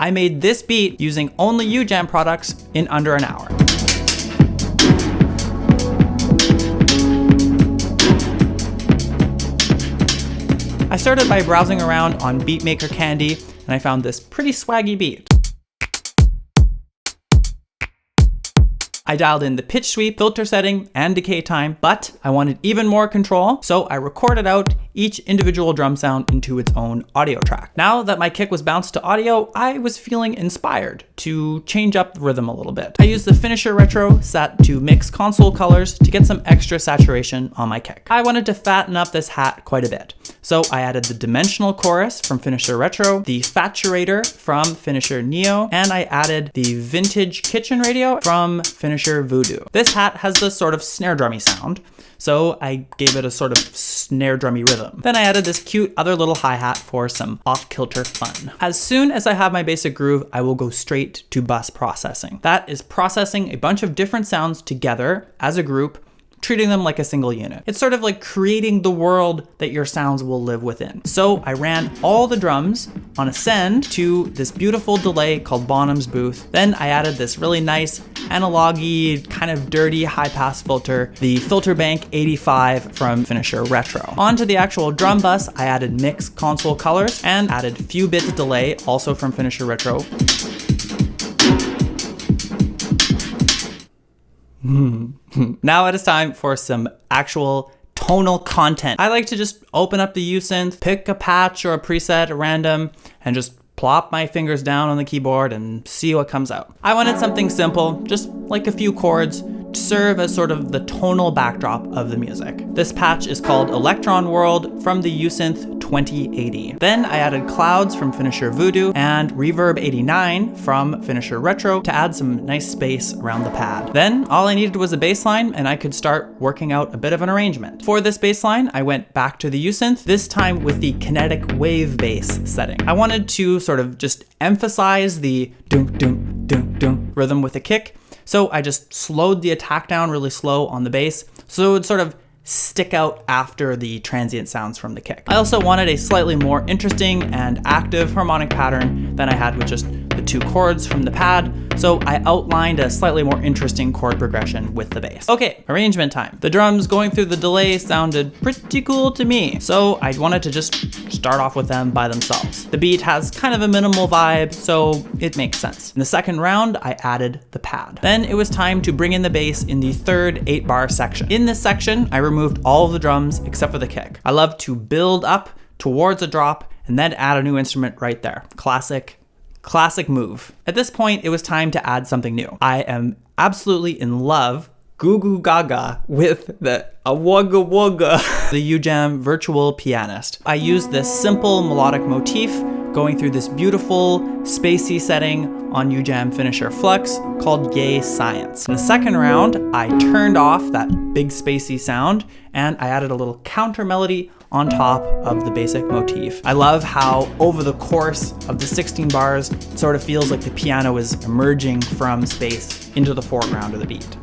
I made this beat using only UJAM products in under an hour. I started by browsing around on Beatmaker KANDY, and I found this pretty swaggy beat. I dialed in the pitch sweep, filter setting, and decay time, but I wanted even more control, so I recorded out each individual drum sound into its own audio track. Now that my kick was bounced to audio, I was feeling inspired to change up the rhythm a little bit. I used the Finisher Retro set to mix console colors to get some extra saturation on my kick. I wanted to fatten up this hat quite a bit, so I added the dimensional chorus from Finisher Retro, the Faturator from Finisher Neo, and I added the vintage kitchen radio from Finisher Voodoo. This hat has this sort of snare drummy sound, so I gave it a sort of snare drummy rhythm. Then I added this cute other little hi-hat for some off-kilter fun. As soon as I have my basic groove, I will go straight to bus processing. That is processing a bunch of different sounds together as a group, treating them like a single unit. It's sort of like creating the world that your sounds will live within. So I ran all the drums on a send to this beautiful delay called Bonham's Booth. Then I added this really nice analog-y, kind of dirty high-pass filter, the Filter Bank 85 from Finisher Retro. Onto the actual drum bus, I added mixed console colors and added few bits delay, also from Finisher Retro. Now it is time for some actual tonal content. I like to just open up the Usynth, pick a patch or a preset at random, and just plop my fingers down on the keyboard and see what comes out. I wanted something simple, just like a few chords, to serve as sort of the tonal backdrop of the music. This patch is called Electron World from the Usynth 2080. Then I added clouds from Finisher Voodoo and Reverb 89 from Finisher Retro to add some nice space around the pad. Then all I needed was a bass line and I could start working out a bit of an arrangement. For this bass line, I went back to the Usynth, this time with the kinetic wave bass setting. I wanted to sort of just emphasize the dunk dunk dunk dunk rhythm with a kick, so I just slowed the attack down really slow on the bass, so it would sort of stick out after the transient sounds from the kick. I also wanted a slightly more interesting and active harmonic pattern than I had with just the two chords from the pad, so I outlined a slightly more interesting chord progression with the bass. Okay, arrangement time. The drums going through the delay sounded pretty cool to me, so I wanted to just start off with them by themselves. The beat has kind of a minimal vibe, so it makes sense. In the second round, I added the pad. Then it was time to bring in the bass in the third 8-bar section. In this section, I removed all of the drums except for the kick. I love to build up towards a drop and then add a new instrument right there. Classic move. At this point, it was time to add something new. I am absolutely in love, goo goo gaga, with the wugga wugga, the UJAM virtual pianist. I used this simple melodic motif going through this beautiful spacey setting on UJAM Finisher FLUXX called Yay Science. In the second round, I turned off that big spacey sound and I added a little counter melody on top of the basic motif. I love how over the course of the 16 bars, it sort of feels like the piano is emerging from space into the foreground of the beat.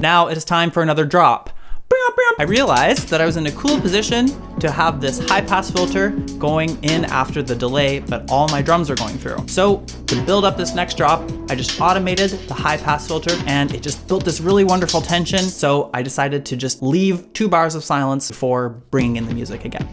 Now it is time for another drop. I realized that I was in a cool position to have this high pass filter going in after the delay, but all my drums are going through. So to build up this next drop, I just automated the high pass filter and it just built this really wonderful tension. So I decided to just leave 2 bars of silence before bringing in the music again.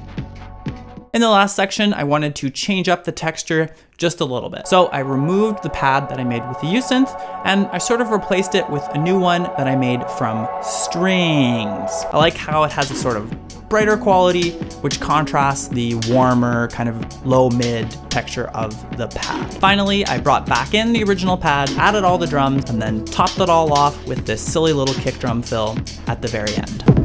In the last section, I wanted to change up the texture just a little bit. So I removed the pad that I made with the Usynth and I sort of replaced it with a new one that I made from STRIIIINGS. I like how it has a sort of brighter quality, which contrasts the warmer, kind of low-mid texture of the pad. Finally, I brought back in the original pad, added all the drums, and then topped it all off with this silly little kick drum fill at the very end.